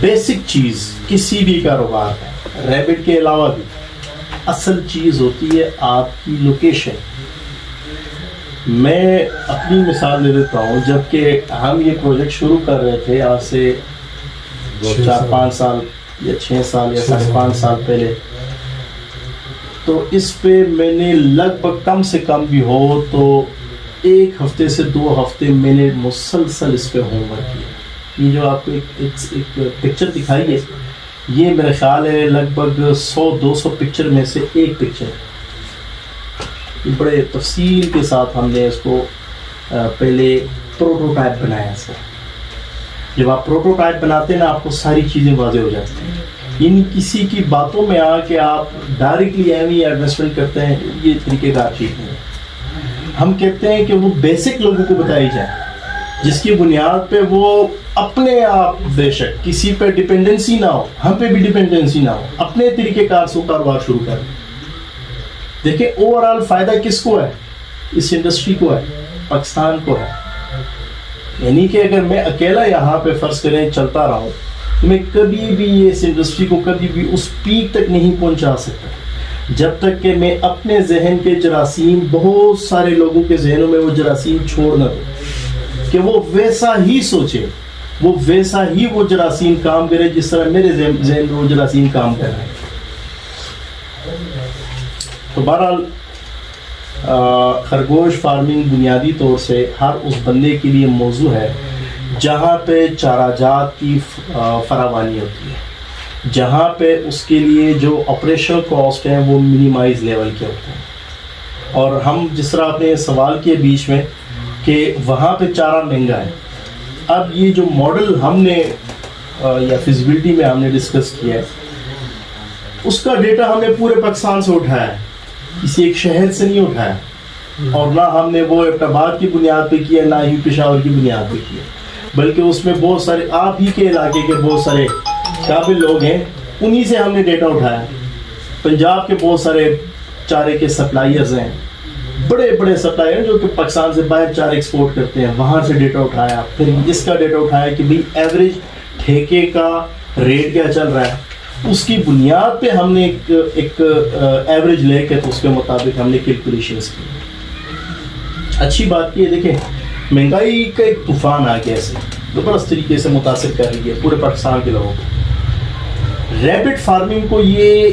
Basic چیز کسی بھی کاروبار میں ریبٹ کے علاوہ بھی اصل چیز ہوتی ہے آپ کی لوکیشن. میں اپنی مثال دے دیتا ہوں. جب کہ ہم یہ پروجیکٹ شروع کر رہے تھے آج سے 4-5 سال یا 6 سال یا 5 سال پہلے, تو اس پہ میں نے لگ بھگ کم سے کم بھی ہو تو 1 ہفتے سے 2 ہفتے میں نے مسلسل اس پہ ہوم ورک کیا. یہ جو آپ کو ایک پکچر دکھائی ہے, یہ میرا خیال ہے لگ بھگ 100-200 پکچر میں سے ایک پکچر. بڑے تفصیل کے ساتھ ہم نے اس کو پہلے پروٹوٹائپ بنایا. سر جب آپ پروٹوٹائپ بناتے ہیں نا, آپ کو ساری چیزیں واضح ہو جاتی ہیں. یعنی کسی کی باتوں میں آ کے آپ ڈائریکٹلی انویسٹمنٹ کرتے ہیں, یہ طریقہ کار ٹھیک نہیں ہے. ہم کہتے ہیں کہ وہ بیسک لوگوں کو بتائی جائے جس کی بنیاد پہ وہ اپنے آپ, بے شک کسی پہ ڈپینڈنسی نہ ہو, ہم پہ بھی ڈپینڈنسی نہ ہو, اپنے طریقے کار سے کاروبار شروع کریں. دیکھیں اوور آل فائدہ کس کو ہے؟ اس انڈسٹری کو ہے, پاکستان کو ہے. یعنی کہ اگر میں اکیلا یہاں پہ فرض کریں چلتا رہا ہوں تو میں کبھی بھی اس انڈسٹری کو کبھی بھی اس پیک تک نہیں پہنچا سکتا جب تک کہ میں اپنے ذہن کے جراثیم بہت سارے لوگوں کے ذہنوں میں وہ جراثیم چھوڑ نہ دوں کہ وہ ویسا ہی سوچے, وہ ویسا ہی وہ جراثیم کام کرے جس طرح میرے ذہن میں وہ جراثیم کام کر رہے ہیں. تو بہرحال خرگوش فارمنگ بنیادی طور سے ہر اس بندے کے لیے موضوع ہے جہاں پہ چارہ جات کی فراوانی ہوتی ہے, جہاں پہ اس کے لیے جو آپریشنل کاسٹ ہیں وہ منیمائز لیول کے ہوتے ہیں. اور ہم جس طرح آپ نے سوال کیے بیچ میں کہ وہاں پہ چارہ مہنگا ہے, اب یہ جو ماڈل ہم نے یا فیزیبلٹی میں ہم نے ڈسکس کیا ہے اس کا ڈیٹا ہم نے پورے پاکستان سے اٹھایا ہے, کسی ایک شہر سے نہیں اٹھایا, اور نہ ہم نے وہ ابٹاباد کی بنیاد پہ کیا, نہ ہی پشاور کی بنیاد پہ کیا, بلکہ اس میں بہت سارے آپ ہی کے علاقے کے بہت سارے قابل لوگ ہیں, انہی سے ہم نے ڈیٹا اٹھایا. پنجاب کے بہت سارے چارے کے سپلائرز ہیں, بڑے بڑے سپلائر جو کہ پاکستان سے باہر چارے ایکسپورٹ کرتے ہیں, وہاں سے ڈیٹا اٹھایا. پھر اس کا ڈیٹا اٹھایا کہ بھئی ایوریج ٹھیکے کا ریٹ کیا چل رہا ہے, اس کی بنیاد پہ ہم نے ایک ایوریج لے کے تو اس کے مطابق ہم نے کیلکولیشنز کی. اچھی بات کی ہے, دیکھیں مہنگائی کا ایک طوفان آ گیا ایسے زبردست طریقے سے متاثر کر رہی ہے پورے پاکستان کے لوگوں کو. ریبٹ فارمنگ کو یہ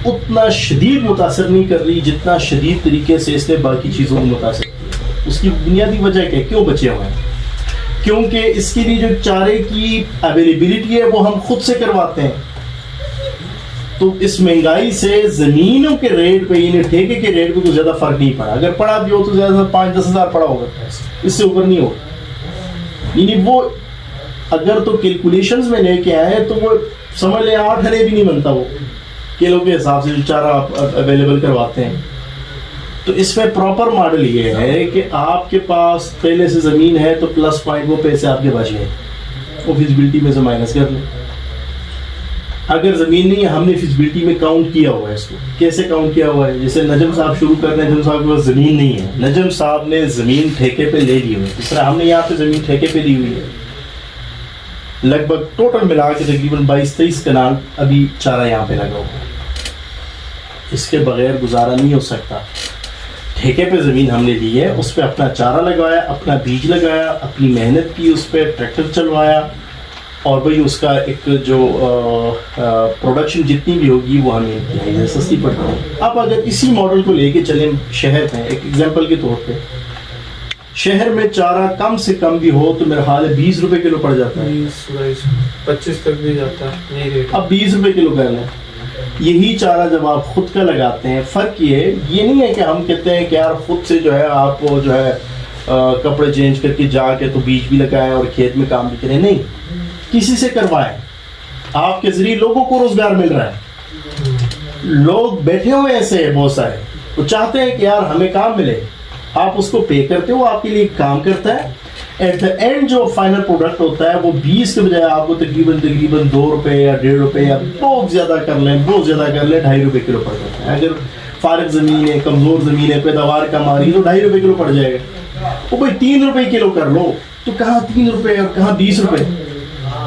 اتنا شدید متاثر نہیں کر رہی جتنا شدید طریقے سے اس نے باقی چیزوں کو متاثر کیا. اس کی بنیادی وجہ کیا ہے, کیوں بچے ہوئے ہیں؟ کیونکہ اس کے لیے جو چارے کی اویلیبلٹی ہے وہ ہم خود سے کرواتے ہیں. تو اس مہنگائی سے زمینوں کے ریٹ پہ یعنی ٹھیکے کے ریٹ پہ کوئی زیادہ فرق نہیں پڑا. اگر پڑا بھی ہو تو زیادہ 5-10 ہزار پڑا ہوگا, اس سے اوپر نہیں ہوگا. یعنی وہ اگر تو کیلکولیشنز میں لے کے آئے تو وہ سمجھ لیں 8 آنے بھی نہیں بنتا وہ کلو کے حساب سے جو چارہ آپ اویلیبل کرواتے ہیں. تو اس میں پراپر ماڈل یہ ہے کہ آپ کے پاس پہلے سے زمین ہے تو پلس پوائنٹ وہ پیسے آپ کے بچ گئے, وہ فیزیبلٹی میں سے مائنس کر لیں. اگر زمین نہیں ہے, ہم نے فیزیبلٹی میں کاؤنٹ کیا ہوا ہے. اس کو کیسے کاؤنٹ کیا ہوا ہے؟ جیسے نجم صاحب شروع کر رہے ہیں, نجم صاحب کے پاس زمین نہیں ہے, نجم صاحب نے زمین ٹھیکے پہ لے لی ہوئی ہے, جس طرح ہم نے یہاں پہ زمین ٹھیکے پہ لی ہوئی ہے. لگ بھگ ٹوٹل ملا کے تقریباً 22-23 کنال ابھی چارہ یہاں پہ لگا ہوا ہے. اس کے بغیر گزارا نہیں ہو سکتا. ٹھیکے پہ زمین ہم نے لی ہے, اس پہ اپنا چارہ لگایا, اپنا بیج لگایا, اپنی محنت کی, اس پہ ٹریکٹر چلوایا, اور بھئی اس کا ایک جو پروڈکشن جتنی بھی ہوگی وہ ہمیں انتہائی سستی پڑتی ہے. اب اگر اسی ماڈل کو لے کے چلیں شہر میں, ایک ایگزامپل کے طور پہ شہر میں چارہ کم سے کم بھی ہو تو میرا خیال ہے 20 روپے کلو پڑ جاتا ہے, 25 تک بھی جاتا ہے. اب 20 روپے کلو کر لیں. یہی چارہ جب آپ خود کا لگاتے ہیں, فرق یہ نہیں ہے کہ ہم کہتے ہیں کہ یار خود سے جو ہے آپ جو ہے کپڑے چینج کر کے جا کے تو بیج بھی لگائیں اور کھیت میں کام بھی کریں. نہیں, کسی سے کروائیں. آپ کے ذریعے لوگوں کو روزگار مل رہا ہے. لوگ بیٹھے ہوئے ایسے ہیں بہت سارے, وہ چاہتے ہیں کہ یار ہمیں کام ملے, آپ اس کو پے کرتے ہو, آپ کے لیے کام کرتا ہے. ایٹ دا اینڈ جو فائنل پروڈکٹ ہوتا ہے وہ 20 کے بجائے آپ کو تقریباً 2 روپے یا 1.5 روپے یا بہت زیادہ کر لیں 2.5 روپے کلو پڑ جاتا ہے. اگر فارغ زمین ہے, کمزور زمین ہے, پیداوار کم آ رہی ہے تو 2.5 روپے کلو پڑ جائے گا. وہ بھائی 3 روپے کلو کر لو تو کہاں 3 روپے اور کہاں 20 روپے.